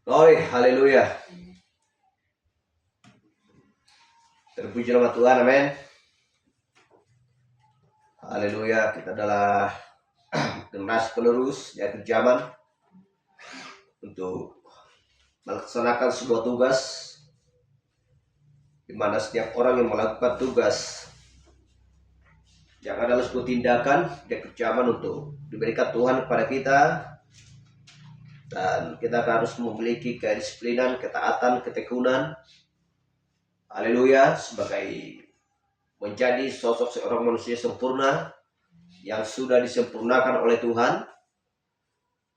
Glory, haleluya. Terpuji nama Tuhan, amin. Haleluya, kita adalah generasi penerus di akhir zaman untuk melaksanakan sebuah tugas di mana setiap orang yang melakukan tugas yang adalah sebuah tindakan di akhir zaman untuk diberikan Tuhan kepada kita, dan kita harus memiliki kedisiplinan, ketaatan, ketekunan, haleluya, sebagai menjadi sosok seorang manusia sempurna yang sudah disempurnakan oleh Tuhan.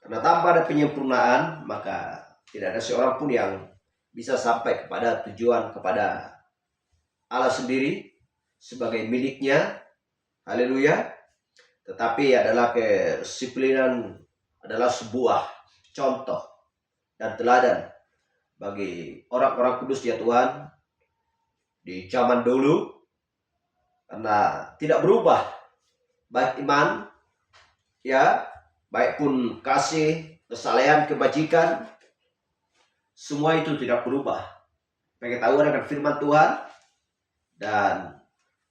Karena tanpa ada penyempurnaan, maka tidak ada seorang pun yang bisa sampai kepada tujuan, kepada Allah sendiri sebagai miliknya, haleluya. Tetapi adalah kedisiplinan adalah sebuah contoh dan teladan bagi orang-orang kudus ya Tuhan di zaman dulu, karena tidak berubah baik iman ya, baik pun kasih, kesalehan, kebajikan, semua itu tidak berubah. Pengetahuan akan firman Tuhan, dan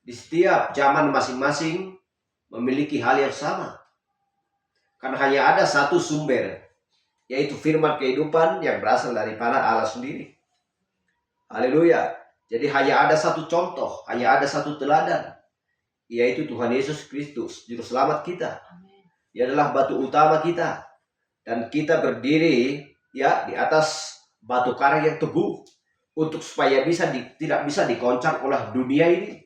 di setiap zaman masing-masing memiliki hal yang sama, karena hanya ada satu sumber, yaitu firman kehidupan yang berasal daripada Allah sendiri. Haleluya. Jadi hanya ada satu contoh, hanya ada satu teladan, yaitu Tuhan Yesus Kristus, Juru Selamat kita. Dia adalah batu utama kita, dan kita berdiri ya di atas batu karang yang teguh, untuk supaya tidak bisa dikoncang oleh dunia ini.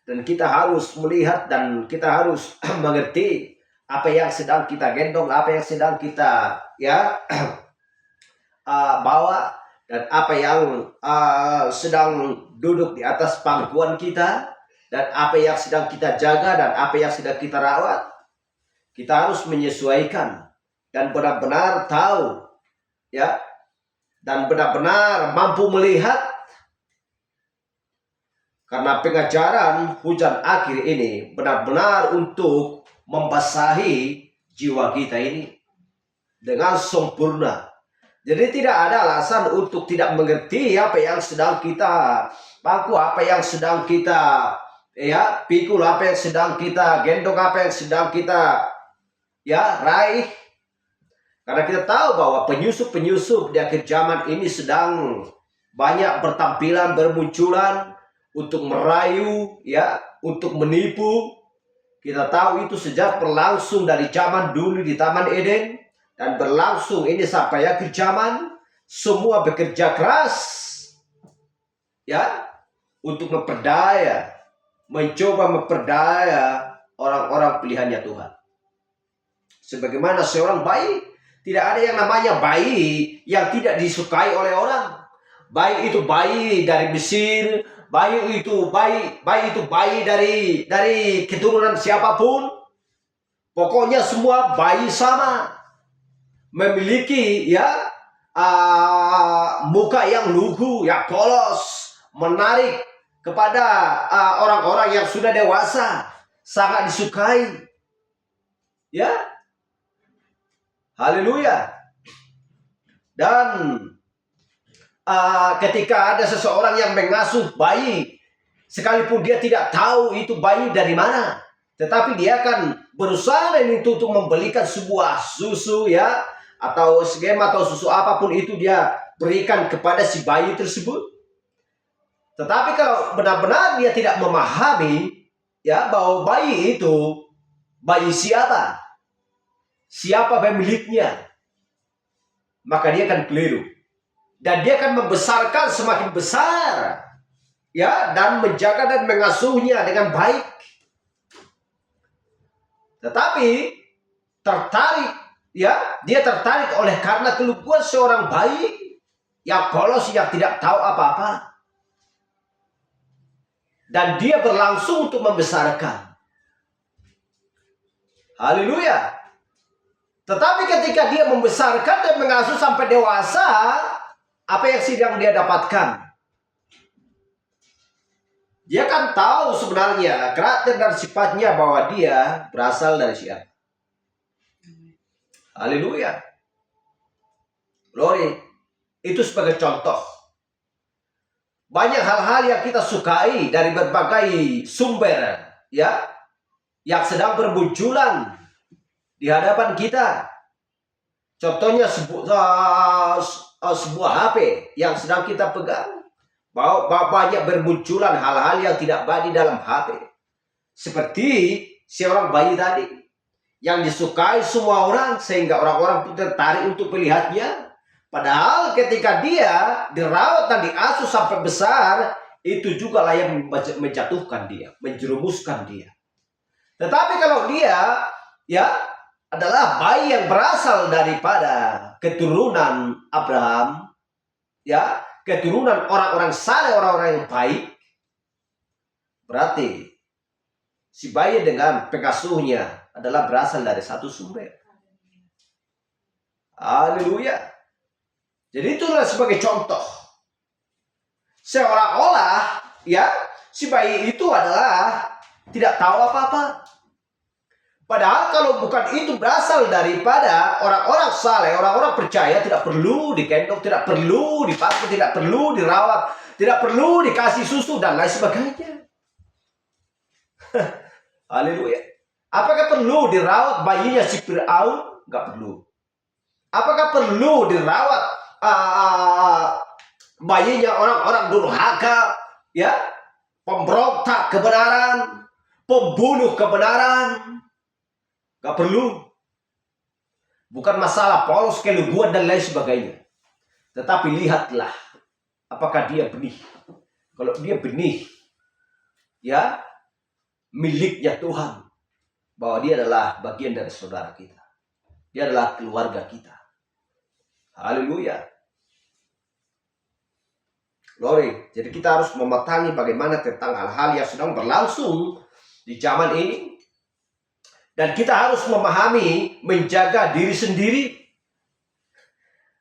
Dan kita harus melihat dan kita harus mengerti apa yang sedang kita gendong, apa yang sedang kita bawa, dan apa yang sedang duduk di atas pangkuan kita, dan apa yang sedang kita jaga, dan apa yang sedang kita rawat. Kita harus menyesuaikan dan benar-benar tahu ya, dan benar-benar mampu melihat, karena pengajaran hujan akhir ini benar-benar untuk membasahi jiwa kita ini dengan sempurna. Jadi tidak ada alasan untuk tidak mengerti apa yang sedang kita paku, apa yang sedang kita pikul, apa yang sedang kita gendong, apa yang sedang kita raih. Karena kita tahu bahwa penyusup-penyusup di akhir zaman ini sedang banyak bertampilan, bermunculan untuk merayu untuk menipu. Kita tahu itu sejak berlangsung dari zaman dulu di Taman Eden, dan berlangsung ini sampai akhir zaman. Semua bekerja keras untuk mencoba memperdaya orang-orang pilihannya Tuhan. Sebagaimana seorang bayi, tidak ada yang namanya bayi yang tidak disukai oleh orang. Bayi itu bayi dari Mesir, bayi itu bayi dari keturunan siapapun. Pokoknya semua bayi sama, memiliki muka yang lugu, yang polos, menarik kepada orang-orang yang sudah dewasa, sangat disukai. Haleluya. Dan ketika ada seseorang yang mengasuh bayi, sekalipun dia tidak tahu itu bayi dari mana, tetapi dia akan berusaha untuk membelikan sebuah susu atau skema atau susu apapun itu, dia berikan kepada si bayi tersebut. Tetapi kalau benar-benar dia tidak memahami bahwa bayi itu bayi siapa pemiliknya, maka dia akan keliru, dan dia akan membesarkan semakin besar dan menjaga dan mengasuhnya dengan baik. Tetapi dia tertarik oleh karena keluguan seorang bayi yang polos, yang tidak tahu apa-apa, dan dia berlangsung untuk membesarkan. Haleluya. Tetapi ketika dia membesarkan dan mengasuh sampai dewasa, apa yang sedang dia dapatkan? Dia kan tahu sebenarnya karakter dan sifatnya, bahwa dia berasal dari siapa. Haleluya. Glory. Itu sebagai contoh. Banyak hal-hal yang kita sukai dari berbagai sumber, ya, yang sedang bermunculan di hadapan kita. Contohnya sebuah HP yang sedang kita pegang. Banyak bermunculan hal-hal yang tidak baik di dalam HP. Seperti seorang bayi tadi yang disukai semua orang sehingga orang-orang tertarik untuk melihatnya. Padahal ketika dia dirawat dan diasuh sampai besar, itu juga lah yang menjatuhkan dia, menjerumuskan dia. Tetapi kalau dia ya adalah bayi yang berasal daripada keturunan Abraham, ya, keturunan orang-orang saleh, orang-orang yang baik, berarti si bayi dengan pengasuhnya adalah berasal dari satu sumber. Haleluya. Jadi itulah sebagai contoh. Seolah-olah ya si bayi itu adalah tidak tahu apa-apa. Padahal kalau bukan itu berasal daripada orang-orang saleh, orang-orang percaya, tidak perlu digendong, tidak perlu dipakai, tidak perlu dirawat, tidak perlu dikasih susu dan lain sebagainya. Haleluya. Apakah perlu dirawat bayinya si Fir'aun? Enggak perlu. Apakah perlu dirawat bayinya orang-orang durhaka, ya, pemberontak kebenaran, pembunuh kebenaran? Gak perlu. Bukan masalah polos, keluguan dan lain sebagainya. Tetapi lihatlah apakah dia benih. Kalau dia benih, ya, miliknya Tuhan, bahwa dia adalah bagian dari saudara kita, dia adalah keluarga kita. Haleluya. Glory. Jadi kita harus memahami bagaimana tentang hal-hal yang sedang berlangsung di zaman ini. Dan kita harus memahami, menjaga diri sendiri.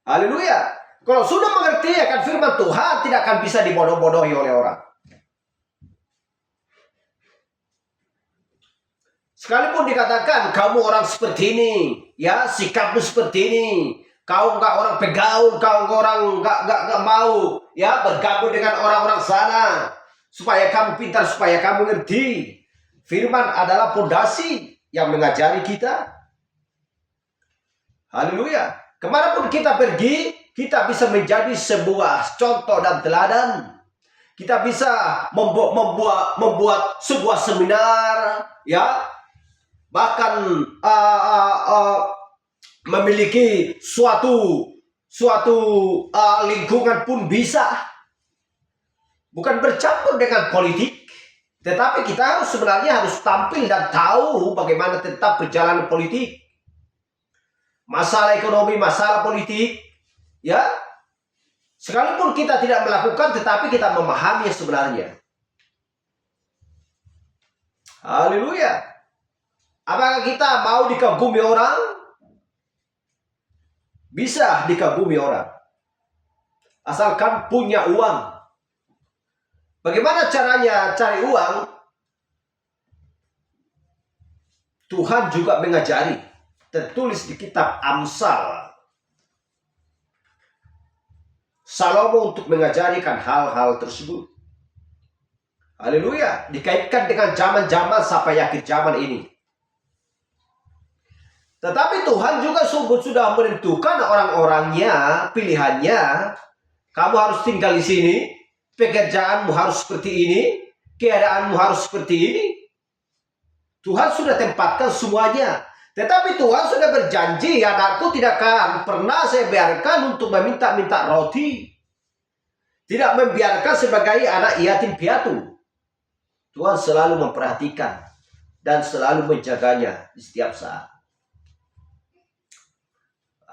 Haleluya. Kalau sudah mengerti akan firman Tuhan, tidak akan bisa dibodoh-bodohi oleh orang. Sekalipun dikatakan kamu orang seperti ini, ya, sikapmu seperti ini, kau enggak orang pegaul, kau orang enggak mau, ya, bergabung dengan orang-orang sana, supaya kamu pintar, supaya kamu ngerti. Firman adalah fondasi yang mengajari kita. Haleluya. Kemanapun kita pergi, kita bisa menjadi sebuah contoh dan teladan. Kita bisa membuat sebuah seminar, ya, bahkan memiliki suatu lingkungan pun bisa. Bukan bercampur dengan politik, tetapi kita sebenarnya harus tampil dan tahu bagaimana tentang perjalanan politik, masalah ekonomi, masalah politik, ya. Sekalipun kita tidak melakukan, tetapi kita memahami sebenarnya. Haleluya. Apakah kita mau dikagumi orang? Bisa dikagumi orang, asalkan punya uang. Bagaimana caranya cari uang? Tuhan juga mengajari. Tertulis di kitab Amsal. Salomo untuk mengajarikan hal-hal tersebut. Haleluya. Dikaitkan dengan zaman-zaman sampai akhir zaman ini. Tetapi Tuhan juga sudah menentukan orang-orangnya, pilihannya. Kamu harus tinggal di sini, pekerjaanmu harus seperti ini, keadaanmu harus seperti ini. Tuhan sudah tempatkan semuanya. Tetapi Tuhan sudah berjanji, anakku tidak akan pernah saya biarkan untuk meminta-minta roti. Tidak membiarkan sebagai anak yatim piatu. Tuhan selalu memperhatikan dan selalu menjaganya di setiap saat.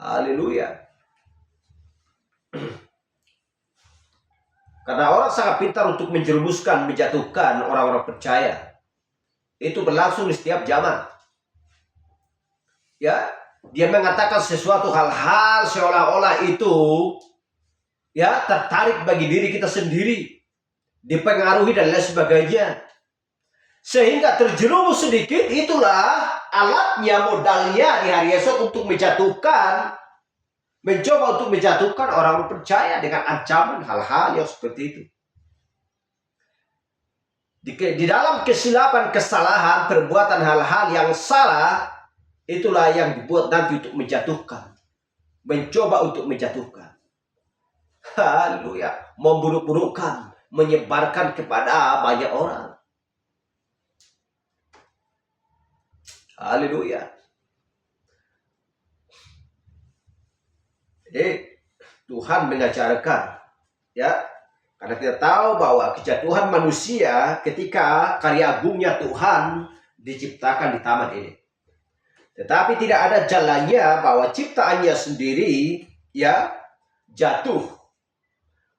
Haleluya. Karena orang sangat pintar untuk menjerumuskan, menjatuhkan orang-orang percaya. Itu berlangsung di setiap zaman. Ya, dia mengatakan sesuatu hal-hal seolah-olah itu, ya, tertarik bagi diri kita sendiri, dipengaruhi dan lain sebagainya, sehingga terjerumus sedikit. Itulah alatnya, modalnya di hari esok untuk menjatuhkan mencoba untuk menjatuhkan orang percaya dengan ancaman hal-hal yang seperti itu. Di dalam kesilapan, kesalahan, perbuatan hal-hal yang salah, itulah yang dibuat nanti untuk menjatuhkan. Mencoba untuk menjatuhkan. Haleluya. Memburuk-burukkan, menyebarkan kepada banyak orang. Haleluya. Jadi Tuhan mengajarkan, ya, karena kita tahu bahwa kejatuhan manusia ketika karya agungnya Tuhan diciptakan di taman ini. Tetapi tidak ada jalannya bahwa ciptaannya sendiri, ya, jatuh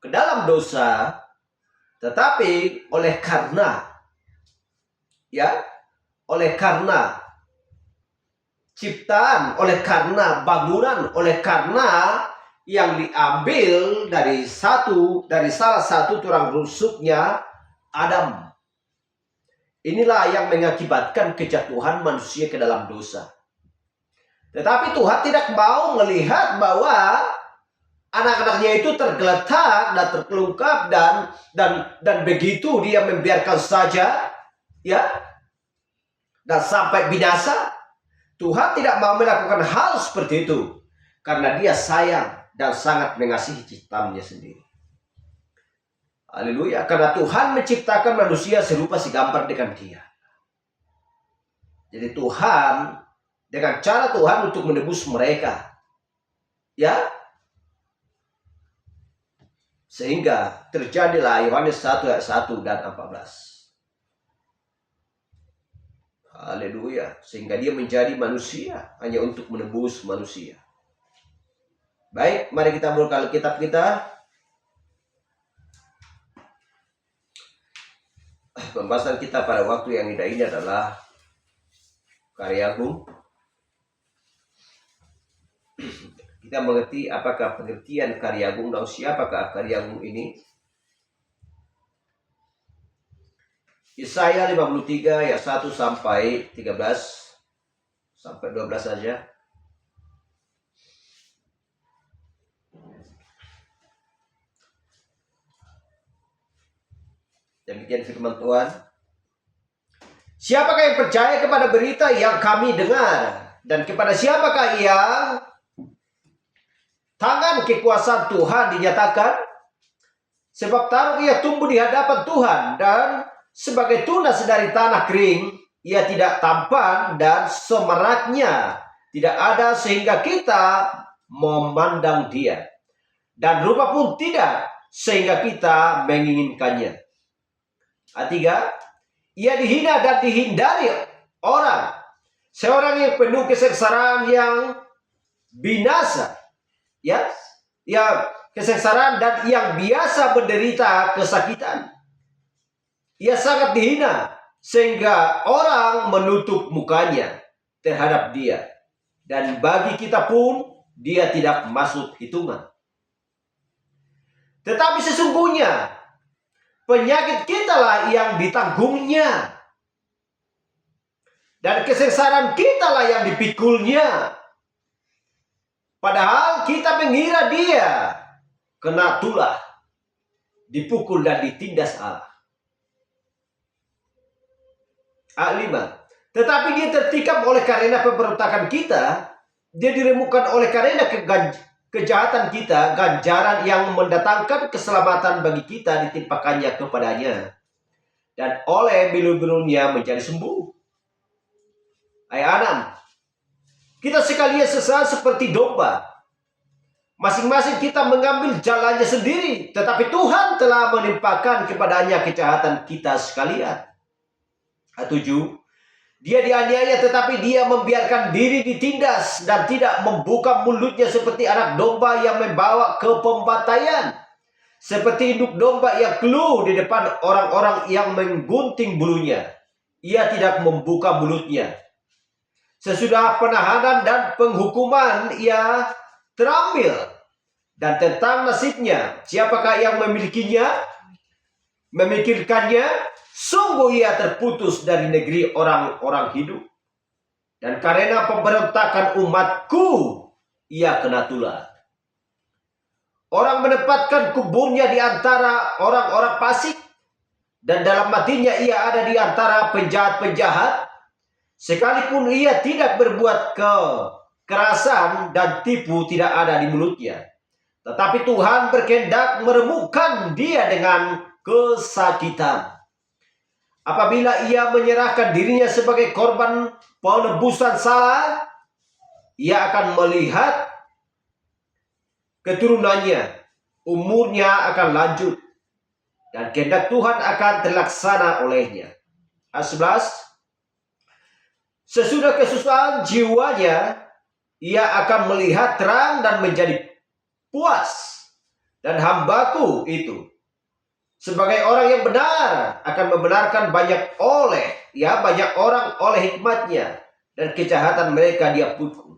ke dalam dosa, tetapi oleh karena, ya, oleh karena ciptaan, oleh karena bangunan, oleh karena yang diambil dari salah satu tulang rusuknya Adam. Inilah yang mengakibatkan kejatuhan manusia ke dalam dosa. Tetapi Tuhan tidak mau melihat bahwa anak-anaknya itu tergeletak dan terkelungkap dan begitu dia membiarkan saja, ya, dan sampai binasa. Tuhan tidak mau melakukan hal seperti itu karena dia sayang dan sangat mengasihi ciptaannya sendiri. Haleluya. Karena Tuhan menciptakan manusia serupa segambar dengan dia. Jadi Tuhan, dengan cara Tuhan untuk menebus mereka, ya, sehingga terjadilah Yohanes 1 ayat 1 dan 14. Haleluya. Sehingga dia menjadi manusia hanya untuk menebus manusia. Baik, mari kita buka Alkitab kita. Pembahasan kita pada waktu yang indah ini adalah karya agung. Kita mengerti apakah pengertian karya agung dan siapakah karya agung ini. Yesaya 53 ayat 1 sampai 13 sampai 12 saja. Demikian firman Tuhan. Siapakah yang percaya kepada berita yang kami dengar? Dan kepada siapakah yang tangan kekuasaan Tuhan dinyatakan? Sebab taruh ia tumbuh di hadapan Tuhan, dan sebagai tunas dari tanah kering, ia tidak tampan dan semeratnya tidak ada sehingga kita memandang dia. Dan rupa pun tidak sehingga kita menginginkannya. Ayat 3, ia dihina dan dihindari orang. Seorang yang penuh kesengsaraan yang binasa. Ya, kesengsaraan dan yang biasa menderita kesakitan. Ia sangat dihina sehingga orang menutup mukanya terhadap dia. Dan bagi kita pun dia tidak masuk hitungan. Tetapi sesungguhnya penyakit kitalah yang ditanggungnya. Dan kesengsaraan kitalah yang dipikulnya. Padahal kita mengira dia kena tulah, dipukul dan ditindas Allah. Ayat 5. Tetapi dia tertikam oleh karena pemberontakan kita, dia diremukkan oleh karena kejahatan kita, ganjaran yang mendatangkan keselamatan bagi kita ditimpakannya kepadanya, dan oleh bilu-bilunya menjadi sembuh. Ayat 6. Kita sekalian sesat seperti domba, masing-masing kita mengambil jalannya sendiri, tetapi Tuhan telah menimpakan kepadanya kejahatan kita sekalian. Ayat 7. Dia dianiaya tetapi dia membiarkan diri ditindas dan tidak membuka mulutnya seperti anak domba yang membawa ke pembantaian. Seperti induk domba yang keluh di depan orang-orang yang menggunting bulunya. Ia tidak membuka mulutnya. Sesudah penahanan dan penghukuman ia terambil. Dan tentang nasibnya, siapakah yang memikirkannya? Sungguh ia terputus dari negeri orang-orang hidup. Dan karena pemberontakan umatku, ia kena tulah. Orang menempatkan kuburnya di antara orang-orang fasik, dan dalam matinya ia ada di antara penjahat-penjahat, sekalipun ia tidak berbuat kekerasan dan tipu tidak ada di mulutnya. Tetapi Tuhan berkehendak meremukkan dia dengan kesakitan. Apabila ia menyerahkan dirinya sebagai korban penebusan salah, ia akan melihat keturunannya, umurnya akan lanjut, dan kehendak Tuhan akan terlaksana olehnya. Ayat 11. Sesudah kesusahan jiwanya, ia akan melihat terang dan menjadi puas. Dan hambaku itu sebagai orang yang benar akan membenarkan banyak orang oleh hikmatnya, dan kejahatan mereka dia pukul.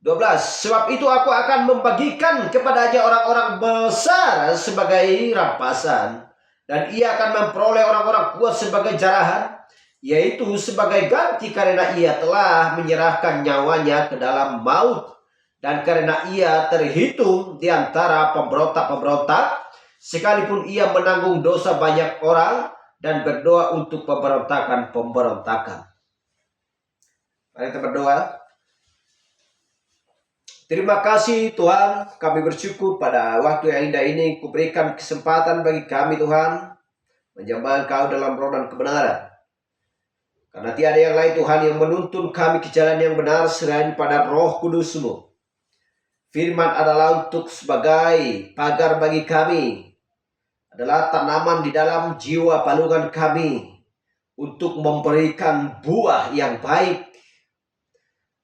12. Sebab itu aku akan membagikan kepadanya orang-orang besar sebagai rampasan, dan ia akan memperoleh orang-orang kuat sebagai jarahan, yaitu sebagai ganti karena ia telah menyerahkan nyawanya ke dalam maut, dan karena ia terhitung di antara pemberontak-pemberontak, sekalipun ia menanggung dosa banyak orang dan berdoa untuk pemberontakan-pemberontakan. Mari kita berdoa. Terima kasih Tuhan, kami bersyukur pada waktu yang indah ini Kau berikan kesempatan bagi kami Tuhan menyembah Engkau dalam roh dan kebenaran. Karena tiada yang lain Tuhan yang menuntun kami ke jalan yang benar selain pada Roh Kudus-Mu. Firman adalah untuk sebagai pagar bagi kami, adalah tanaman di dalam jiwa palungan kami untuk memberikan buah yang baik,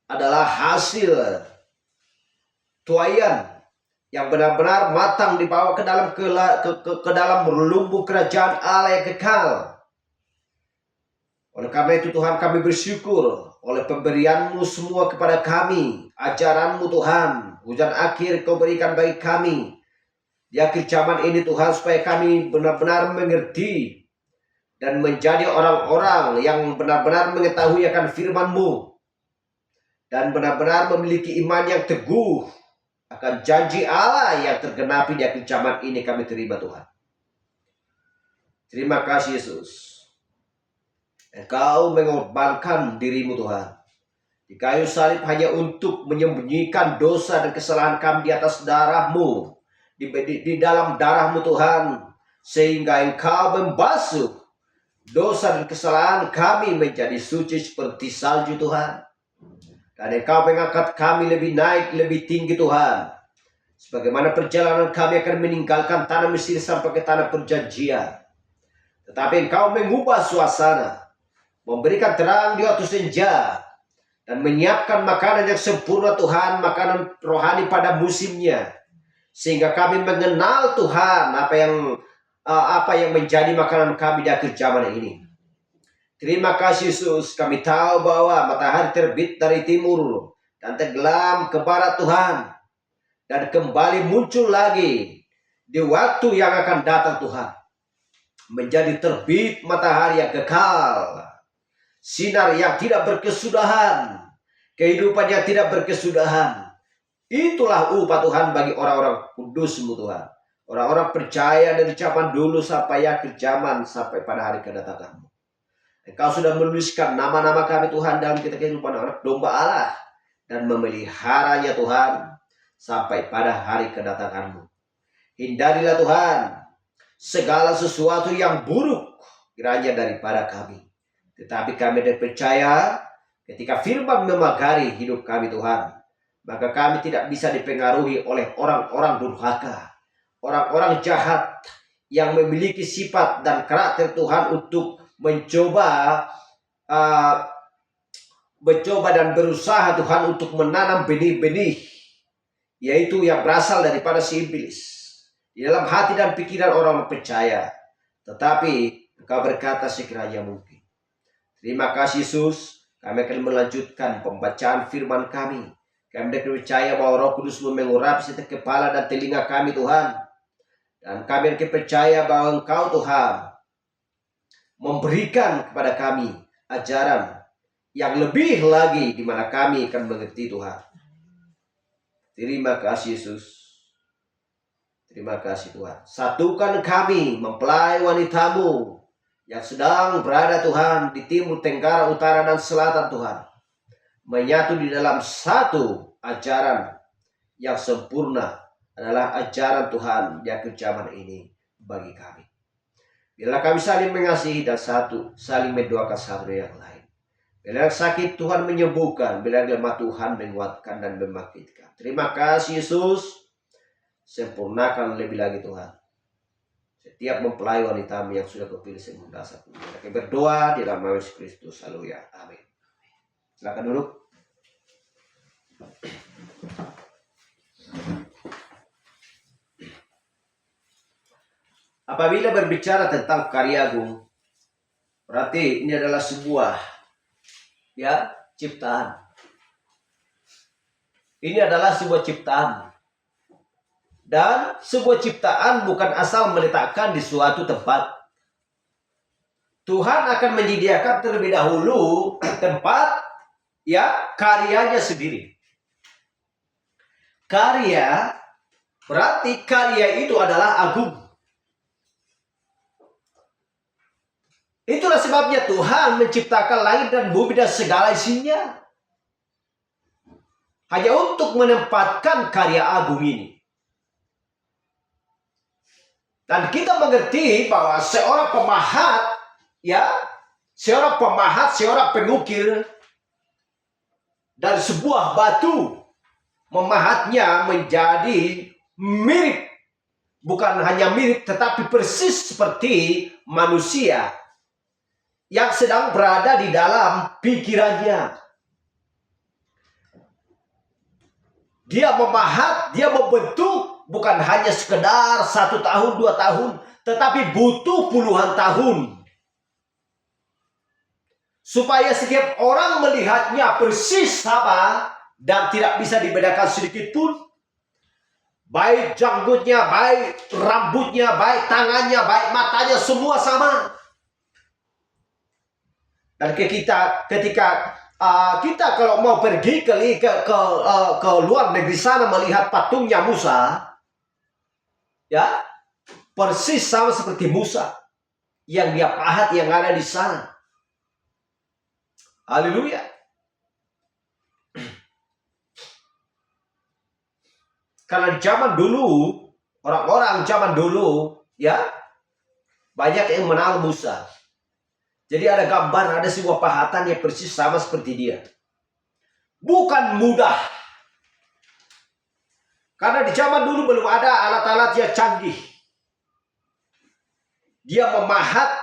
adalah hasil tuaian yang benar-benar matang dibawa ke dalam lumbung kerajaan Allah yang kekal. Oleh karena itu Tuhan, kami bersyukur oleh pemberian-Mu semua kepada kami, ajaran-Mu Tuhan, hujan akhir Kau berikan bagi kami di akhir zaman ini Tuhan, supaya kami benar-benar mengerti dan menjadi orang-orang yang benar-benar mengetahui akan firman-Mu, dan benar-benar memiliki iman yang teguh akan janji Allah yang tergenapi di akhir zaman ini. Kami terima Tuhan. Terima kasih Yesus. Engkau mengorbankan diri-Mu Tuhan di kayu salib hanya untuk menyembunyikan dosa dan kesalahan kami di atas darah-Mu, di dalam darah-Mu Tuhan, sehingga Engkau membasuh dosa dan kesalahan kami menjadi suci seperti salju Tuhan. Dan Engkau mengangkat kami lebih naik, lebih tinggi Tuhan. Sebagaimana perjalanan kami akan meninggalkan tanah Mesir sampai ke tanah perjanjian. Tetapi Engkau mengubah suasana, memberikan terang di waktu senja, dan menyiapkan makanan yang sempurna Tuhan, makanan rohani pada musimnya. Sehingga kami mengenal Tuhan apa yang menjadi makanan kami di akhir zaman ini. Terima kasih Yesus, kami tahu bahwa matahari terbit dari timur dan tenggelam ke barat Tuhan, dan kembali muncul lagi di waktu yang akan datang Tuhan, menjadi terbit matahari yang kekal, sinar yang tidak berkesudahan, kehidupan yang tidak berkesudahan. Itulah upah Tuhan bagi orang-orang kudus-Mu Tuhan, orang-orang percaya dari zaman dulu sampai akhir zaman, sampai pada hari kedatangan-Mu. Engkau sudah menuliskan nama-nama kami Tuhan dalam kitab kehidupan anak domba Allah, dan memeliharanya Tuhan sampai pada hari kedatangan-Mu. Hindarilah Tuhan segala sesuatu yang buruk kiranya daripada kami, tetapi kami percaya ketika firman memagari hidup kami Tuhan, maka kami tidak bisa dipengaruhi oleh orang-orang durhaka, orang-orang jahat yang memiliki sifat dan karakter Tuhan untuk mencoba dan berusaha Tuhan untuk menanam benih-benih, yaitu yang berasal daripada si iblis di dalam hati dan pikiran orang percaya. Tetapi Engkau berkata sekiranya mungkin. Terima kasih Yesus. Kami akan melanjutkan pembacaan firman kami. Kami percaya bahwa Roh Kudus mengurapi setiap kepala dan telinga kami Tuhan, dan kami akan percaya bahwa Engkau Tuhan memberikan kepada kami ajaran yang lebih lagi, di mana kami akan mengerti Tuhan. Terima kasih Yesus. Terima kasih Tuhan. Satukan kami mempelai wanitamu yang sedang berada Tuhan di timur, tenggara, utara, dan selatan Tuhan. Menyatu di dalam satu ajaran yang sempurna adalah ajaran Tuhan di akhir zaman ini bagi kami. Bila kami saling mengasihi dan saling mendoakan satu yang lain. Bila sakit Tuhan menyembuhkan, bila lemah Tuhan menguatkan dan membangkitkan. Terima kasih Yesus. Sempurnakan lebih lagi Tuhan setiap mempelai wanitamu yang sudah kepilih sebelum dasar. Kita berdoa di dalam nama Yesus Kristus. Haleluya. Amin. Silakan duduk. Apabila berbicara tentang karya agung, berarti ini adalah sebuah ciptaan. Ini adalah sebuah ciptaan. Dan sebuah ciptaan bukan asal meletakkan di suatu tempat. Tuhan akan menyediakan terlebih dahulu tempat karyanya sendiri. Karya berarti karya itu adalah agung. Itulah sebabnya Tuhan menciptakan langit dan bumi dan segala isinya. Hanya untuk menempatkan karya agung ini. Dan kita mengerti bahwa seorang pemahat, seorang pengukir dari sebuah batu, memahatnya menjadi mirip. Bukan hanya mirip, tetapi persis seperti manusia yang sedang berada di dalam pikirannya. Dia memahat, dia membentuk, bukan hanya sekedar 1 tahun, 2 tahun, tetapi butuh puluhan tahun. Supaya setiap orang melihatnya persis sama dan tidak bisa dibedakan sedikit pun. Baik janggutnya, baik rambutnya, baik tangannya, baik matanya, semua sama. Dan ketika kita kalau mau pergi ke luar negeri sana melihat patungnya Musa, persis sama seperti Musa yang dia pahat yang ada di sana. Haleluya. Karena di zaman dulu, orang-orang zaman dulu banyak yang mengenal Musa. Jadi ada gambar, ada sebuah pahatan yang persis sama seperti dia. Bukan mudah. Karena di zaman dulu belum ada alat-alat yang canggih. Dia memahat,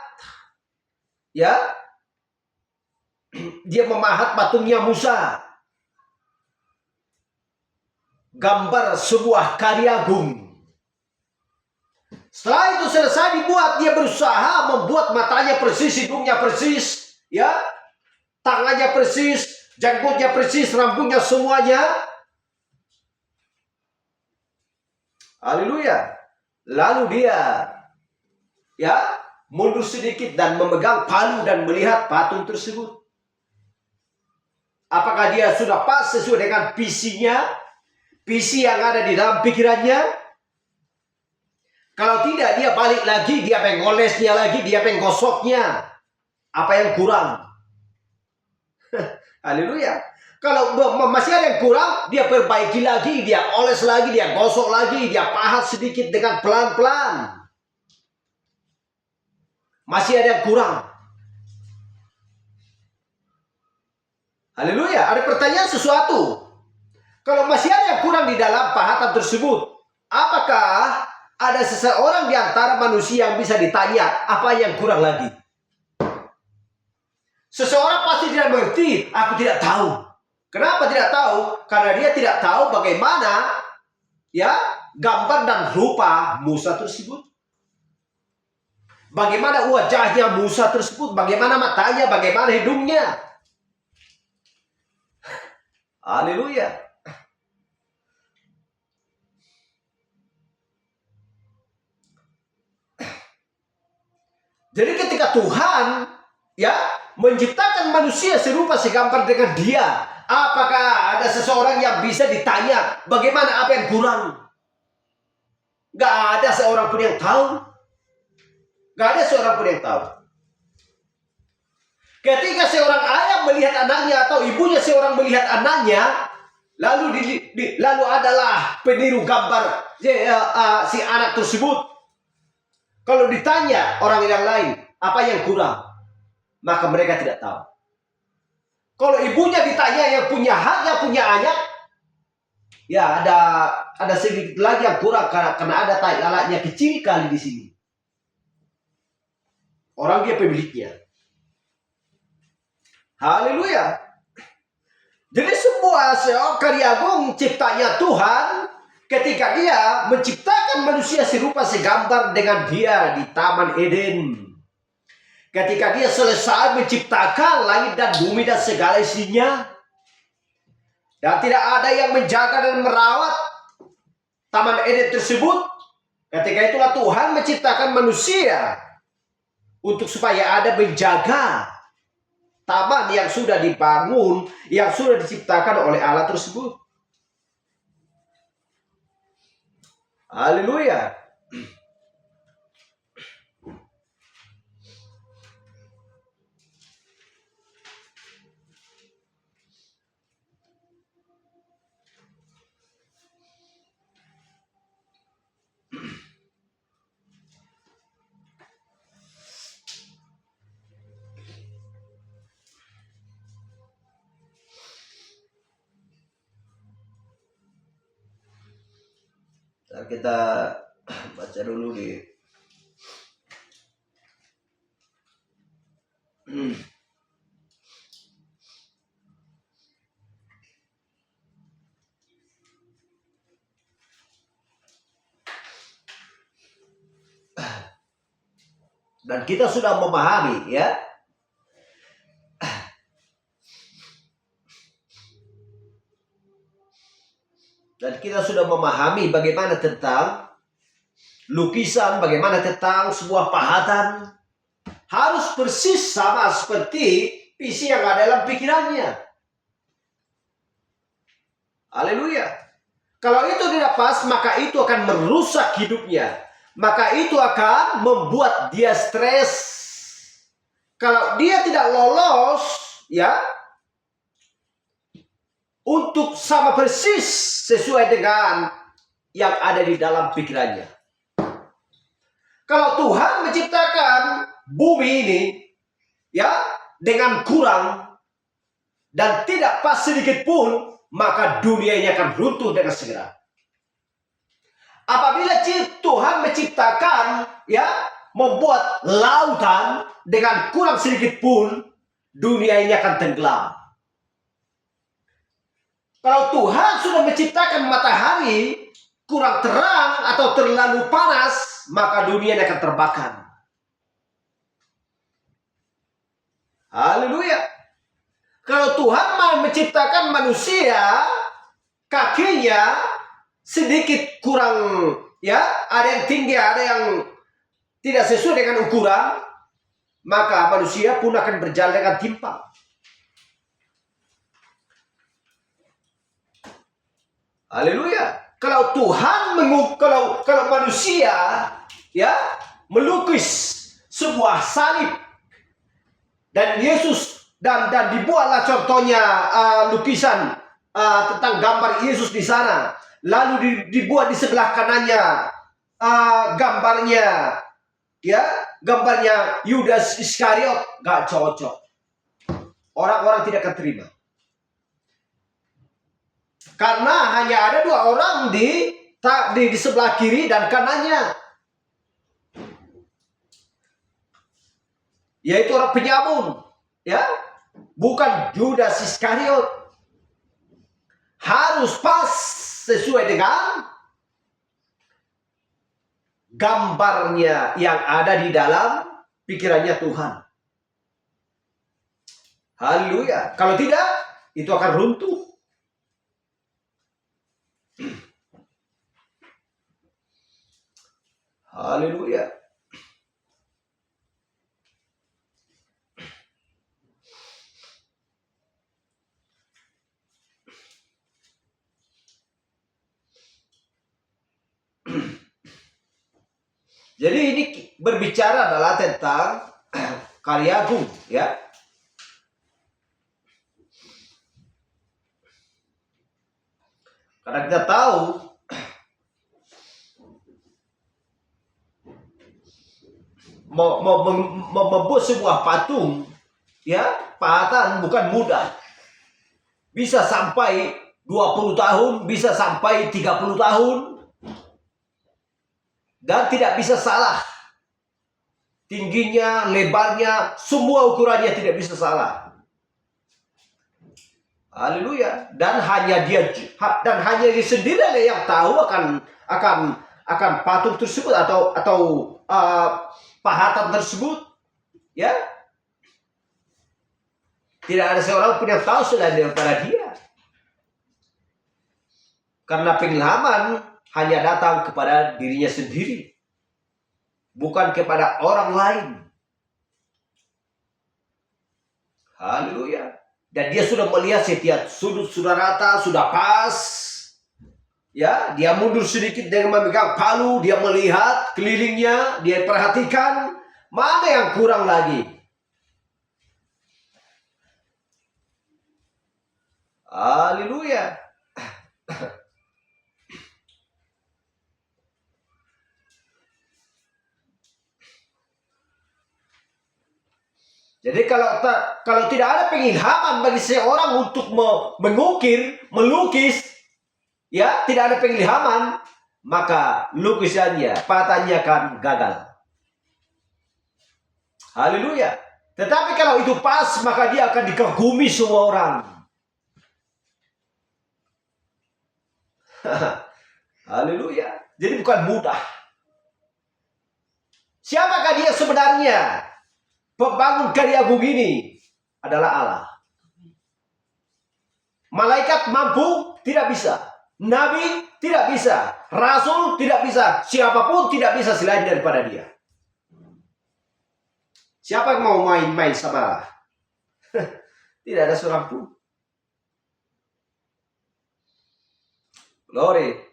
dia memahat patungnya Musa. Gambar sebuah karya agung. Setelah itu selesai dibuat, dia berusaha membuat matanya persis, hidungnya persis, tangannya persis, janggutnya persis, rambutnya semuanya. Haleluya. Lalu dia mundur sedikit dan memegang palu dan melihat patung tersebut. Apakah dia sudah pas sesuai dengan visinya, visi yang ada di dalam pikirannya? Kalau tidak, dia balik lagi, dia mengolesnya lagi, dia menggosoknya. Apa yang kurang? Haleluya. Kalau masih ada yang kurang, dia perbaiki lagi, dia oles lagi, dia gosok lagi, dia pahat sedikit dengan pelan-pelan. Masih ada yang kurang. Haleluya. Ada pertanyaan sesuatu. Kalau masih ada yang kurang di dalam pahatan tersebut, apakah ada seseorang di antara manusia yang bisa ditanya apa yang kurang lagi? Seseorang pasti tidak mengerti. Aku tidak tahu. Kenapa tidak tahu? Karena dia tidak tahu bagaimana gambar dan rupa Musa tersebut. Bagaimana wajahnya Musa tersebut, bagaimana matanya, bagaimana hidungnya. Haleluya. Jadi ketika Tuhan menciptakan manusia serupa segambar dengan dia, apakah ada seseorang yang bisa ditanya bagaimana apa yang kurang? Gak ada seorang pun yang tahu. Gak ada seorang pun yang tahu. Ketika seorang ayah melihat anaknya atau ibunya seorang melihat anaknya, lalu lalu adalah peniru gambar si anak tersebut. Kalau ditanya orang yang lain, apa yang kurang? Maka mereka tidak tahu. Kalau ibunya ditanya yang punya hak, yang punya anak, ya ada sedikit lagi yang kurang karena ada tai lalatnya kecil kali di sini. Orang dia pemiliknya. Haleluya. Jadi sebuah karya agung ciptanya Tuhan ketika dia menciptakan manusia serupa segambar dengan dia di Taman Eden. Ketika dia selesai menciptakan langit dan bumi dan segala isinya, dan tidak ada yang menjaga dan merawat Taman Eden tersebut, ketika itulah Tuhan menciptakan manusia untuk supaya ada menjaga taman yang sudah dibangun, yang sudah diciptakan oleh Allah tersebut. Haleluya. Kita baca dulu di dan kita sudah memahami ya. Dan kita sudah memahami bagaimana tentang lukisan, bagaimana tentang sebuah pahatan harus persis sama seperti visi yang ada dalam pikirannya. Haleluya. Kalau itu tidak pas, maka itu akan merusak hidupnya. Maka itu akan membuat dia stres. Kalau dia tidak lolos, ya, untuk sama persis sesuai dengan yang ada di dalam pikirannya. Kalau Tuhan menciptakan bumi ini, ya, dengan kurang dan tidak pas sedikit pun, maka dunia ini akan runtuh dengan segera. Apabila Tuhan menciptakan, ya, membuat lautan dengan kurang sedikit pun, dunia ini akan tenggelam. Kalau Tuhan sudah menciptakan matahari kurang terang atau terlalu panas, maka dunia ini akan terbakar. Haleluya. Kalau Tuhan mau menciptakan manusia, kakinya sedikit kurang, ya, ada yang tinggi, ada yang tidak sesuai dengan ukuran, maka manusia pun akan berjalan dengan timpang. Haleluya. Kalau Tuhan kalau manusia, ya, melukis sebuah salib dan Yesus dan dibuatlah contohnya lukisan tentang gambar Yesus di sana. Lalu dibuat di sebelah kanannya gambarnya, ya, gambarnya Yudas Iskariot, gak cocok. Orang-orang tidak akan terima. Karena hanya ada dua orang di sebelah kiri dan kanannya, yaitu orang penyamun, ya, bukan Yudas Iskariot. Harus pas sesuai dengan gambarnya yang ada di dalam pikirannya Tuhan. Haleluya. Kalau tidak, itu akan runtuh. Haleluya. Jadi ini berbicara adalah tentang karya agung, ya. Karena kita tahu membuat sebuah patung, ya, pahatan bukan mudah. Bisa sampai 20 tahun, bisa sampai 30 tahun. Dan tidak bisa salah. Tingginya, lebarnya, semua ukurannya tidak bisa salah. Haleluya. Dan hanya dia sendiri yang tahu akan patung tersebut atau pahatan tersebut, ya. Tidak ada seorang pun yang tahu selain daripada dia. Karena pengilhaman hanya datang kepada dirinya sendiri, bukan kepada orang lain. Haleluya. Dan dia sudah melihat setiap sudut sudah rata, sudah pas. Ya, dia mundur sedikit dengan memegang palu, dia melihat kelilingnya, dia perhatikan mana yang kurang lagi. Haleluya. Jadi kalau tidak ada pengilhaman bagi seorang untuk mengukir, melukis, ya, tidak ada pengilhaman, maka lukisannya, pahatannya akan gagal. Haleluya. Tetapi kalau itu pas, maka dia akan dikagumi semua orang. Haleluya. Jadi bukan mudah. Siapakah dia sebenarnya? Pembangun karya agung ini adalah Allah. Malaikat mampu? Tidak bisa. Nabi? Tidak bisa. Rasul? Tidak bisa. Siapapun tidak bisa selain daripada dia. Siapa yang mau main-main sama Allah? Tidak ada seorang pun. Glory.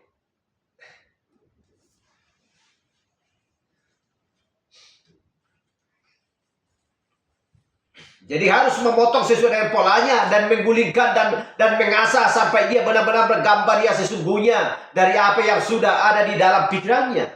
Jadi harus memotong sesuai dengan polanya dan menggulingkan dan mengasah sampai dia benar-benar bergambar yang sesungguhnya dari apa yang sudah ada di dalam pikirannya.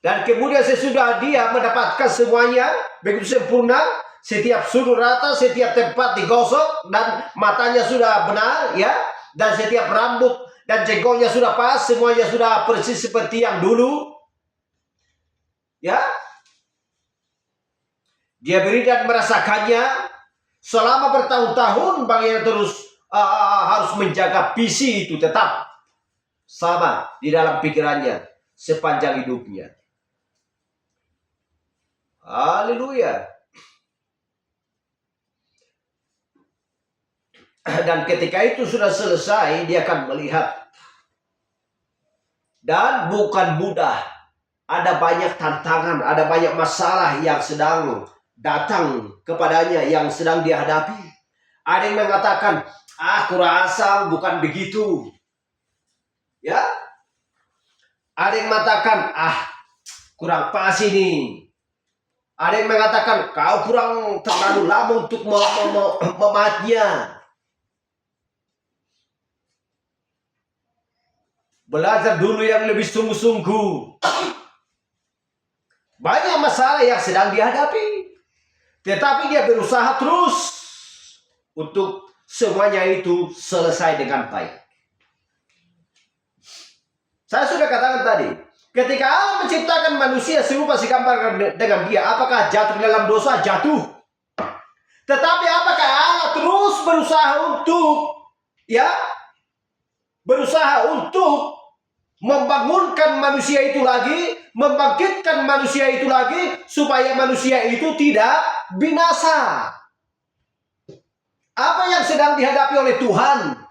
Dan kemudian sesudah dia mendapatkan semuanya begitu sempurna, setiap sudut rata, setiap tempat digosok dan matanya sudah benar, ya, dan setiap rambut dan jenggotnya sudah pas, semuanya sudah persis seperti yang dulu, ya. Dia beri dan merasakannya selama bertahun-tahun. Bagaimana terus harus menjaga visi itu tetap sama di dalam pikirannya sepanjang hidupnya. Haleluya. Dan ketika itu sudah selesai, dia akan melihat. Dan bukan mudah. Ada banyak tantangan, ada banyak masalah yang sedang datang kepadanya, yang sedang dihadapi. Ada yang mengatakan, aku rasa bukan begitu, ya. Ada yang mengatakan, kurang pas ini. Ada yang mengatakan, kau kurang terlalu lama untuk memahatnya. Belajar dulu yang lebih sungguh-sungguh. Banyak masalah yang sedang dihadapi. Tetapi dia berusaha terus untuk semuanya itu selesai dengan baik. Saya sudah katakan tadi, ketika Allah menciptakan manusia serupa segambar dengan dia, apakah jatuh dalam dosa? Jatuh. Tetapi apakah Allah terus berusaha untuk membangunkan manusia itu lagi, membangkitkan manusia itu lagi, supaya manusia itu tidak binasa. Apa yang sedang dihadapi oleh Tuhan?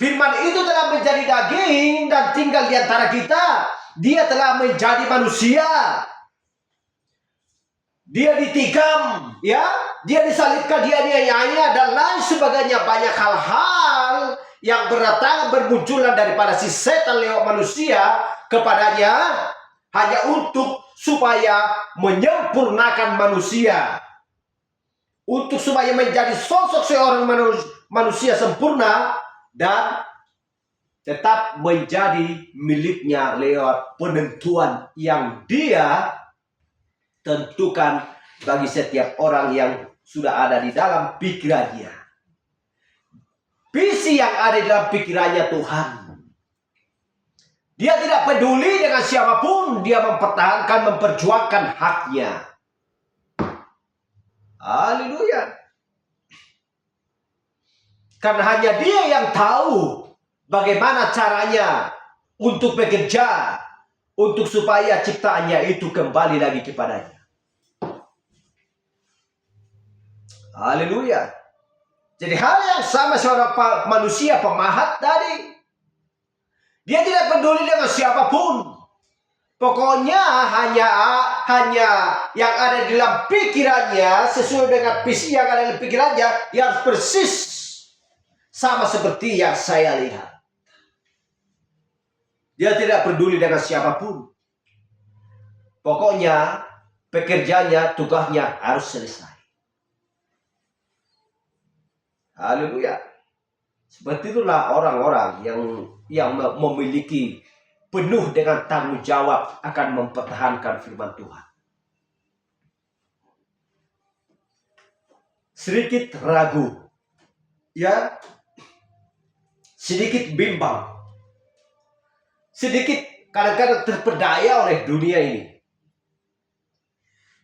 Firman itu telah menjadi daging dan tinggal di antara kita. Dia telah menjadi manusia. Dia ditikam, ya, dia disalibkan, dia aniaya dan lain sebagainya. Banyak hal-hal yang bermunculan daripada si setan lewat manusia kepadanya, hanya untuk supaya menyempurnakan manusia, untuk supaya menjadi sosok seorang manusia sempurna dan tetap menjadi miliknya lewat penentuan yang dia tentukan bagi setiap orang yang sudah ada di dalam pikirannya. Visi yang ada di dalam pikirannya Tuhan. Dia tidak peduli dengan siapapun, dia mempertahankan, memperjuangkan haknya. Haleluya. Karena hanya dia yang tahu bagaimana caranya untuk bekerja, untuk supaya ciptaannya itu kembali lagi kepadanya. Haleluya. Jadi hal yang sama seorang manusia pemahat tadi. Dia tidak peduli dengan siapapun. Pokoknya hanya yang ada di dalam pikirannya, sesuai dengan visi yang ada di dalam pikirannya, yang persis sama seperti yang saya lihat. Dia tidak peduli dengan siapapun. Pokoknya pekerjaannya, tugasnya harus selesai. Haleluya. Seperti itulah orang-orang yang memiliki penuh dengan tanggung jawab akan mempertahankan firman Tuhan. Sedikit ragu, ya, sedikit bimbang, sedikit kadang-kadang terpedaya oleh dunia ini.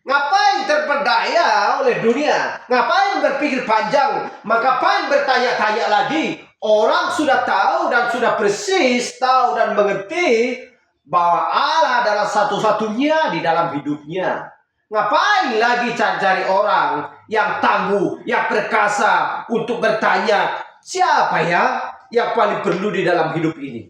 Ngapain terpedaya oleh dunia? Ngapain berpikir panjang? Ngapain bertanya-tanya lagi? Orang sudah tahu dan sudah persis tahu dan mengerti bahwa Allah adalah satu-satunya di dalam hidupnya. Ngapain lagi cari-cari orang yang tangguh, yang perkasa untuk bertanya, siapa ya yang paling perlu di dalam hidup ini?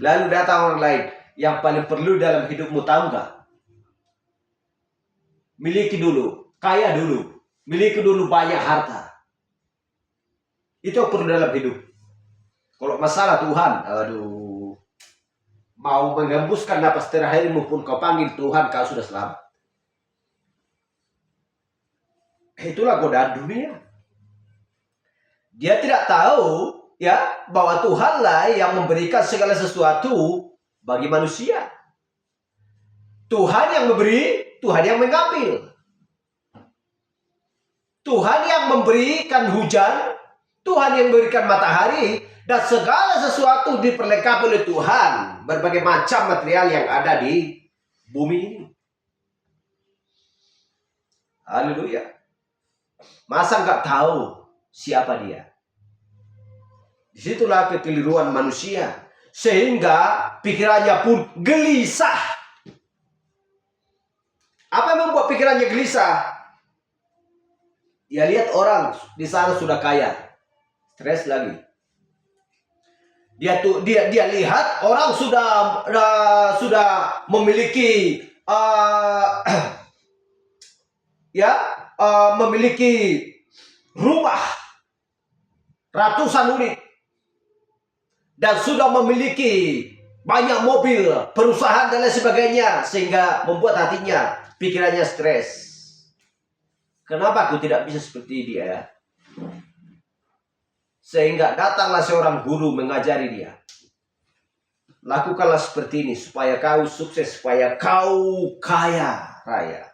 Lalu datang orang lain, yang paling perlu dalam hidupmu tahu nggak? Miliki dulu, kaya dulu, miliki dulu banyak harta. Itu yang perlu dalam hidup. Kalau masalah Tuhan, aduh, mau menghembuskan napas terakhirmu pun kau panggil Tuhan, kau sudah selamat. Itulah godaan dunia. Dia tidak tahu ya bahwa Tuhanlah yang memberikan segala sesuatu bagi manusia. Tuhan yang memberi, Tuhan yang mengambil. Tuhan yang memberikan hujan, Tuhan yang memberikan matahari, dan segala sesuatu diperlengkapi oleh Tuhan. Berbagai macam material yang ada di bumi ini. Haleluya. Masa nggak tahu siapa dia? Disitulah kekeliruan manusia. Sehingga pikirannya pun gelisah. Apa yang membuat pikirannya gelisah? Ya lihat orang di sana sudah kaya, stres lagi. Dia lihat orang sudah memiliki memiliki rumah ratusan unit dan sudah memiliki banyak mobil, perusahaan dan lain sebagainya, sehingga membuat hatinya, pikirannya stres. Kenapa aku tidak bisa seperti dia? Sehingga datanglah seorang guru mengajari dia. Lakukanlah seperti ini supaya kau sukses, supaya kau kaya raya.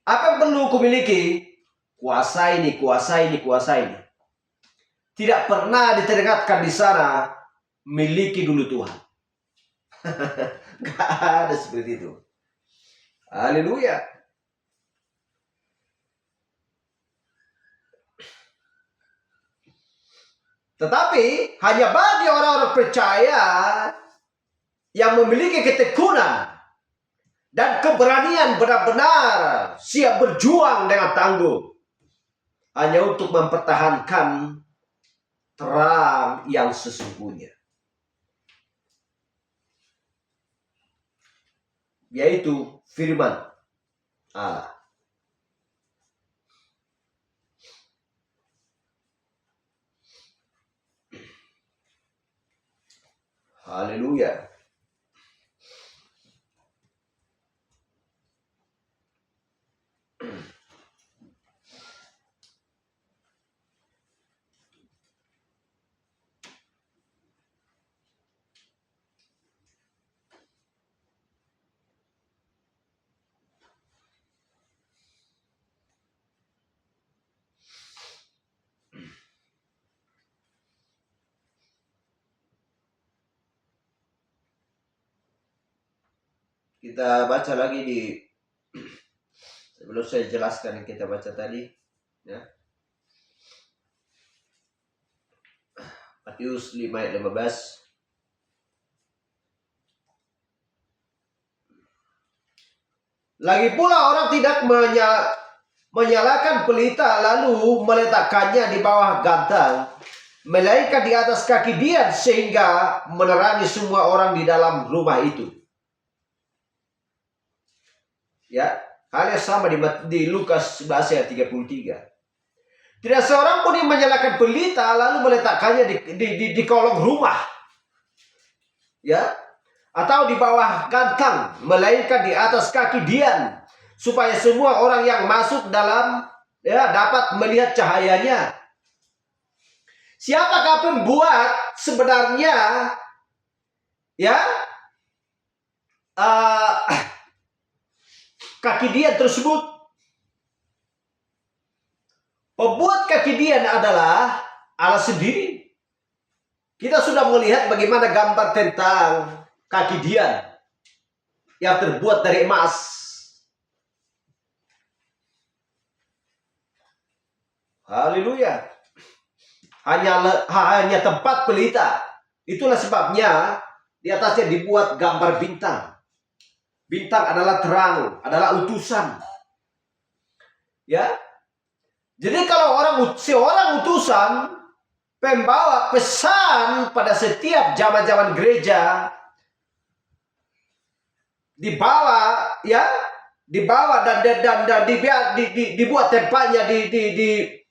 Apa yang perlu kumiliki? Kuasa ini, kuasa ini, kuasa ini. Tidak pernah diteringatkan di sana, miliki dulu Tuhan. Gak ada seperti itu. Haleluya. Tetapi hanya bagi orang-orang percaya yang memiliki ketekunan dan keberanian benar-benar siap berjuang dengan tangguh hanya untuk mempertahankan terang yang sesungguhnya, yaitu firman Allah. Haleluya. Kita baca lagi di sebelum saya jelaskan yang kita baca tadi, ya. Matius 5 ayat 15. Lagi pula orang tidak menyalakan pelita lalu meletakkannya di bawah gantang, melainkan di atas kaki dia sehingga menerangi semua orang di dalam rumah itu. Ya, hal yang sama di Lukas 11 ayat 33. Tidak seorang pun yang menyalakan pelita lalu meletakkannya di kolong rumah, ya, atau di bawah gantang, melainkan di atas kaki dian, supaya semua orang yang masuk dalam, ya, dapat melihat cahayanya. Siapakah pembuat sebenarnya, ya, kaki dian tersebut? Pembuat kaki dian adalah Allah sendiri. Kita sudah melihat bagaimana gambar tentang kaki dian yang terbuat dari emas. Haleluya. Hanya tempat pelita. Itulah sebabnya di atasnya dibuat gambar bintang. Bintang adalah terang, adalah utusan. Ya. Jadi kalau seorang utusan pembawa pesan pada setiap zaman-zaman gereja, dibawa dan dibuat tempatnya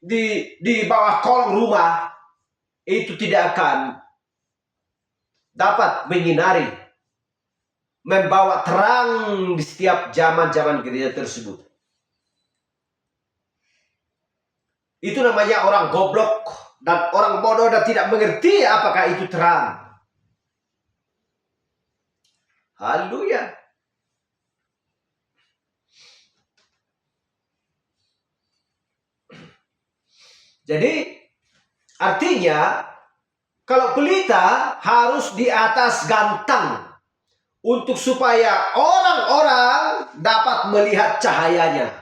di bawah kolong rumah, itu tidak akan dapat menyinari, membawa terang di setiap zaman-zaman gereja tersebut. Itu namanya orang goblok dan orang bodoh dan tidak mengerti apakah itu terang. Haleluya. Jadi artinya kalau pelita harus di atas gantang untuk supaya orang-orang dapat melihat cahayanya.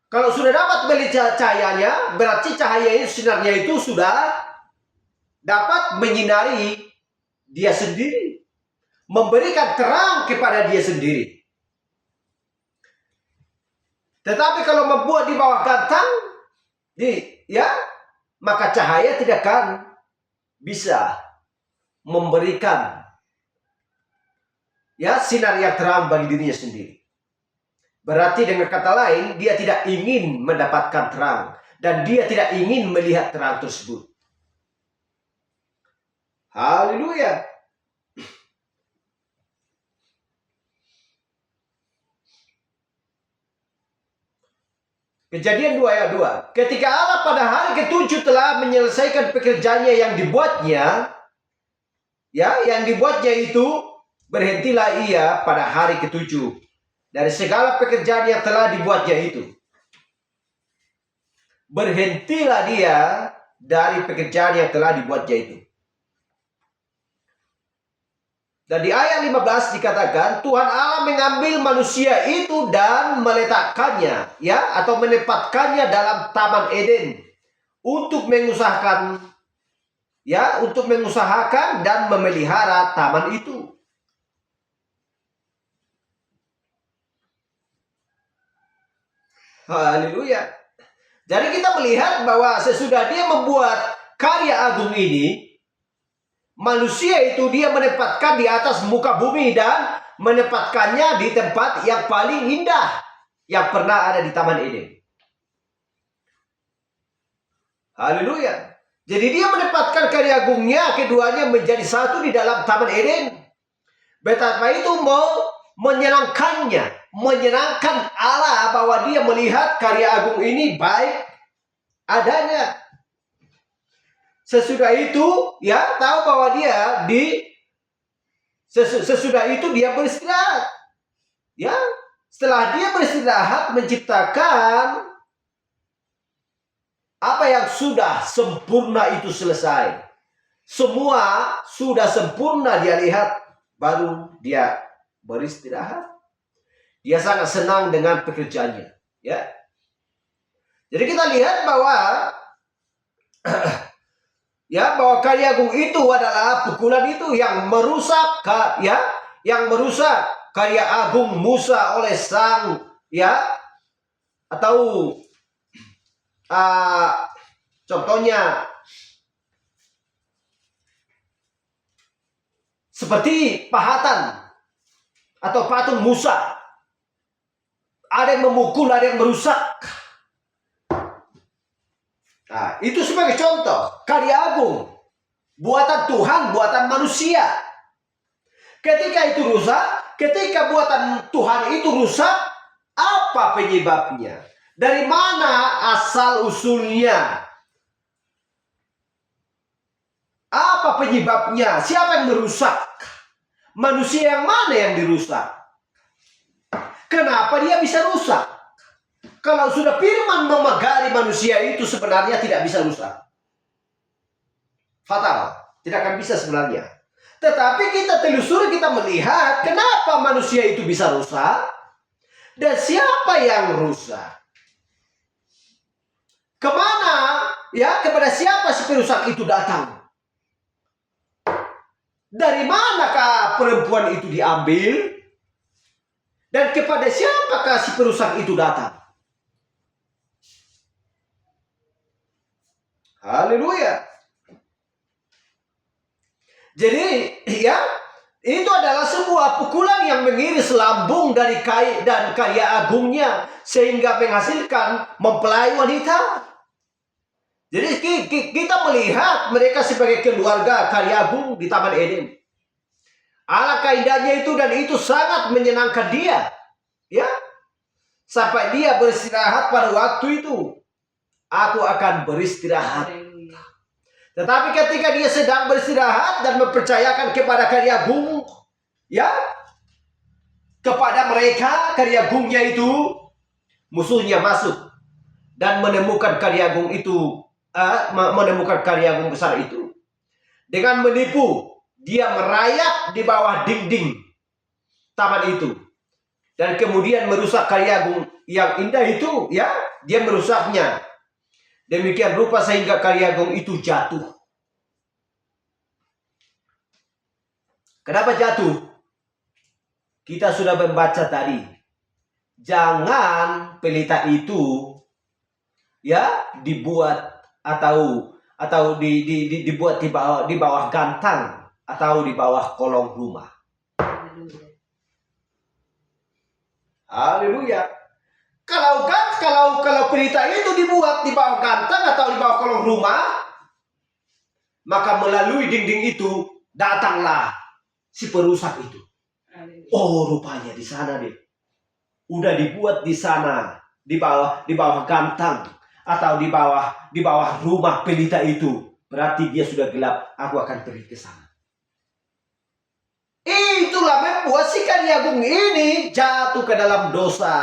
Kalau sudah dapat melihat cahayanya, berarti cahaya sinarnya itu sudah dapat menyinari dia sendiri, memberikan terang kepada dia sendiri. Tetapi kalau membuat di bawah gantang, maka cahaya tidak akan bisa memberikan, ya, sinar yang terang bagi dirinya sendiri. Berarti dengan kata lain, dia tidak ingin mendapatkan terang. Dan dia tidak ingin melihat terang tersebut. Haleluya. Kejadian 2 ayat 2. Ketika Allah pada hari ke-7 telah menyelesaikan pekerjaannya yang dibuatnya, yang dibuatnya itu, berhentilah ia pada hari ke-7. Dari segala pekerjaan yang telah dibuatnya itu. Berhentilah dia dari pekerjaan yang telah dibuatnya itu. Dan di ayat 15 dikatakan, Tuhan Allah mengambil manusia itu dan meletakkannya, atau menempatkannya dalam Taman Eden untuk mengusahakan dan memelihara taman itu. Haleluya. Jadi kita melihat bahwa sesudah dia membuat karya agung ini, manusia itu dia menempatkan di atas muka bumi dan menempatkannya di tempat yang paling indah yang pernah ada di Taman Eden. Haleluya. Jadi dia menempatkan karya agungnya keduanya menjadi satu di dalam Taman Eden. Betapa itu mau menyenangkannya, menyenangkan Allah bahwa dia melihat karya agung ini baik adanya. Sesudah itu, ya tahu bahwa dia sesudah itu dia beristirahat. Ya, setelah dia beristirahat menciptakan apa yang sudah sempurna itu selesai. Semua sudah sempurna dia lihat, baru dia beristirahat. Dia sangat senang dengan pekerjaannya, ya. Jadi kita lihat bahwa ya bahwa karya agung itu adalah pukulan itu yang merusak yang merusak karya agung Musa oleh sang atau contohnya seperti pahatan atau patung Musa. Ada yang memukul, ada yang merusak. Nah, itu sebagai contoh karya agung buatan Tuhan, buatan manusia. Ketika itu rusak, ketika buatan Tuhan itu rusak, apa penyebabnya? Dari mana asal usulnya? Apa penyebabnya? Siapa yang merusak? Manusia yang mana yang dirusak? Kenapa dia bisa rusak? Kalau sudah firman memagari manusia itu sebenarnya tidak bisa rusak. Fatal. Tidak akan bisa sebenarnya. Tetapi kita telusuri, kita melihat kenapa manusia itu bisa rusak. Dan siapa yang rusak? Kemana? Kepada siapa si perusak itu datang? Dari manakah perempuan itu diambil? Dan kepada siapakah si perusak itu datang? Haleluya. Jadi itu adalah sebuah pukulan yang mengiris lambung dari dan karya agungnya sehingga menghasilkan mempelai wanita. Jadi kita melihat mereka sebagai keluarga karya agung di Taman Eden. Alangkah indahnya itu, dan itu sangat menyenangkan dia. Sampai dia beristirahat pada waktu itu. Aku akan beristirahat. Tetapi ketika dia sedang beristirahat dan mempercayakan kepada karya agung, kepada mereka karya agungnya itu, musuhnya masuk dan menemukan karya agung itu, menemukan karya agung besar itu. Dengan menipu, dia merayap di bawah dinding taman itu. Dan kemudian merusak karya agung yang indah itu, dia merusaknya. Demikian rupa sehingga karya agung itu jatuh. Kenapa jatuh? Kita sudah membaca tadi. Jangan pelita itu dibuat atau dibuat di bawah gantang atau di bawah kolong rumah. Haleluya. Kalau pelita itu dibuat di bawah gantang atau di bawah kolong rumah, maka melalui dinding itu datanglah si perusak itu. Oh, rupanya di sana deh. Udah dibuat di sana, di bawah gantang atau di bawah rumah pelita itu. Berarti dia sudah gelap, aku akan pergi ke sana. Itulah membuat si karya agung ini jatuh ke dalam dosa.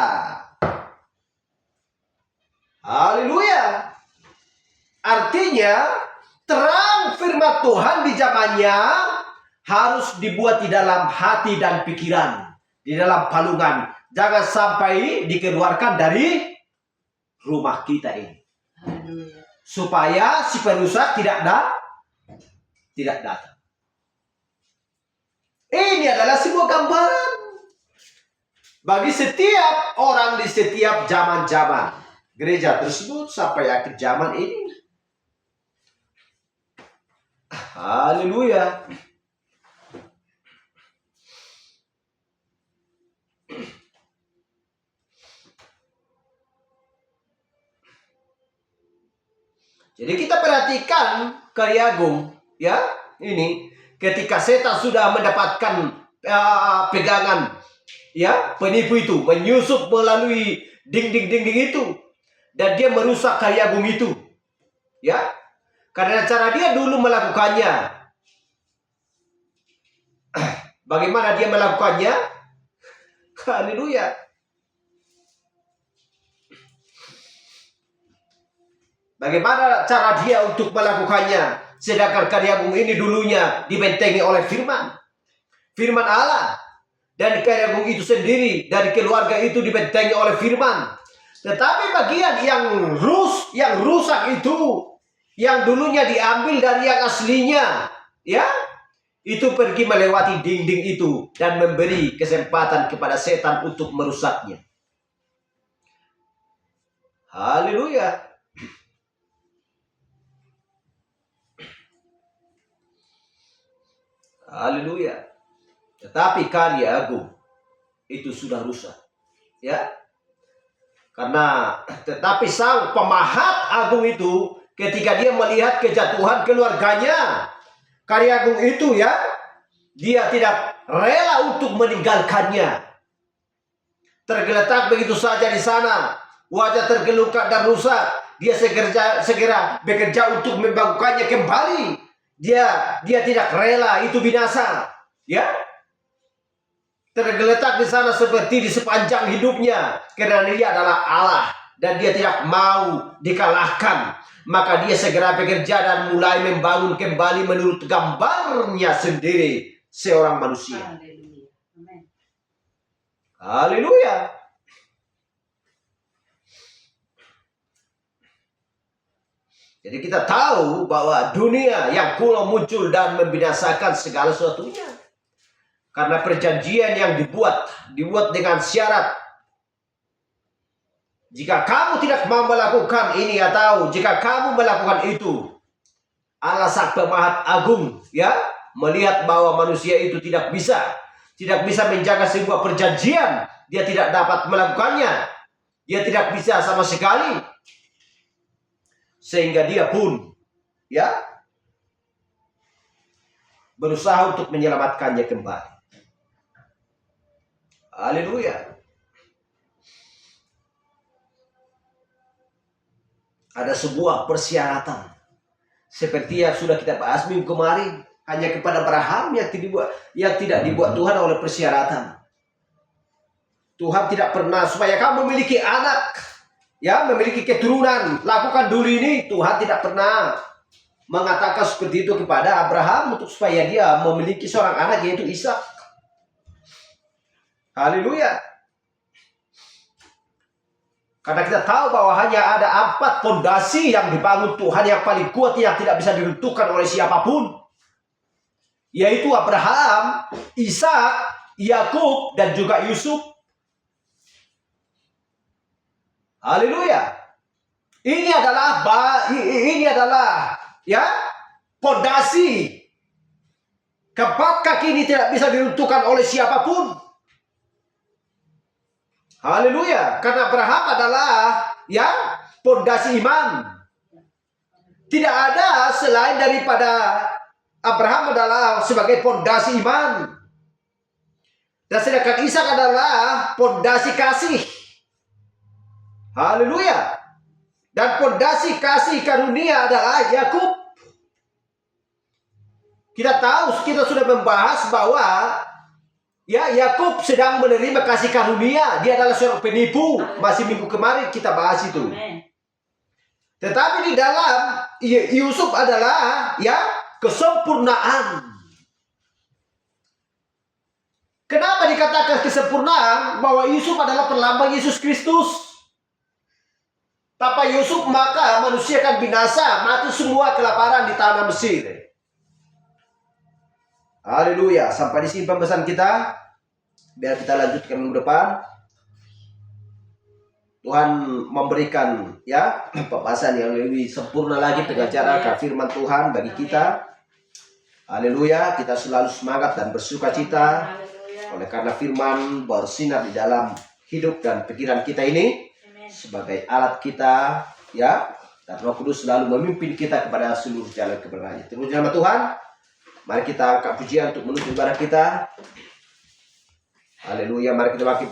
Haleluya. Artinya terang firman Tuhan di zamannya harus dibuat di dalam hati dan pikiran, di dalam palungan. Jangan sampai dikeluarkan dari rumah kita ini. Supaya si perusak tidak datang. Ini adalah sebuah gambaran bagi setiap orang di setiap zaman-zaman gereja tersebut sampai akhir zaman ini. Haleluya. Jadi kita perhatikan karya agung, ya, ini ketika setan sudah mendapatkan pegangan, ya, penipu itu menyusup melalui dinding-dinding itu dan dia merusak karya agung itu, ya, karena cara dia dulu melakukannya. Bagaimana dia melakukannya? Haleluya. Bagaimana cara dia untuk melakukannya? Sedangkan karya agung ini dulunya dibentengi oleh firman Allah. Dan karya agung itu sendiri dari keluarga itu dibentengi oleh firman. Tetapi bagian yang rusak itu, yang dulunya diambil dari yang aslinya, ya, itu pergi melewati dinding itu dan memberi kesempatan kepada setan untuk merusaknya. Haleluya. Haleluya. Tetapi karya agung itu sudah rusak, ya. Tetapi sang pemahat agung itu ketika dia melihat kejatuhan keluarganya, karya agung itu, ya, dia tidak rela untuk meninggalkannya. Tergeletak begitu saja di sana, wajah tergelukat dan rusak. Dia segera bekerja untuk membangunkannya kembali. Dia tidak rela itu binasa, ya. Tergeletak di sana seperti di sepanjang hidupnya, karena dia adalah Allah dan dia tidak mau dikalahkan. Maka dia segera bekerja dan mulai membangun kembali menurut gambarnya sendiri seorang manusia. Haleluya. Jadi kita tahu bahwa dunia yang kuno muncul dan membinasakan segala sesuatunya. Karena perjanjian yang dibuat dengan syarat. Jika kamu tidak mau melakukan ini atau jika kamu melakukan itu, Allah sang pemahat agung, ya, melihat bahwa manusia itu tidak bisa menjaga sebuah perjanjian, dia tidak dapat melakukannya, dia tidak bisa sama sekali. Sehingga dia pun, ya, berusaha untuk menyelamatkannya kembali. Haleluya. Ada sebuah persyaratan seperti yang sudah kita bahas minggu kemarin, hanya kepada Abraham yang tidak dibuat Tuhan oleh persyaratan. Tuhan tidak pernah supaya kamu memiliki anak, ya, memiliki keturunan, lakukan dulu ini. Tuhan tidak pernah mengatakan seperti itu kepada Abraham untuk supaya dia memiliki seorang anak, yaitu Ishak. Haleluya. Karena kita tahu bahwa hanya ada 4 fondasi yang dibangun Tuhan yang paling kuat, yang tidak bisa diruntuhkan oleh siapapun, yaitu Abraham, Ishak, Yakub, dan juga Yusuf. Haleluya. Ini adalah ya, fondasi. Keempat kaki ini tidak bisa diruntuhkan oleh siapapun. Haleluya. Karena Abraham adalah, ya, fondasi iman. Tidak ada selain daripada Abraham adalah sebagai fondasi iman. Dan sedangkan Ishak adalah fondasi kasih. Haleluya. Dan fondasi kasih karunia adalah Yakub. Kita sudah membahas bahwa, ya, Yakub sedang menerima kasih karunia. Dia adalah seorang penipu. Masih minggu kemarin kita bahas itu. Tetapi di dalam Yusuf adalah, ya, kesempurnaan. Kenapa dikatakan kesempurnaan? Bahwa Yusuf adalah perlambang Yesus Kristus. Tanpa Yusuf maka manusia akan binasa, mati semua kelaparan di tanah Mesir. Haleluya. Sampai di sini pembahasan kita. Biar kita lanjutkan minggu depan. Tuhan memberikan, ya, pembahasan yang lebih sempurna lagi pengajaran firman Tuhan bagi kita. Haleluya. Kita selalu semangat dan bersukacita oleh karena firman bersinar di dalam hidup dan pikiran kita ini sebagai alat kita, ya, Dan Roh Kudus selalu memimpin kita kepada seluruh jalan kebenaran. Terus nama Tuhan, mari kita angkat pujian untuk menutup ibadah kita. Haleluya, mari kita bangkit.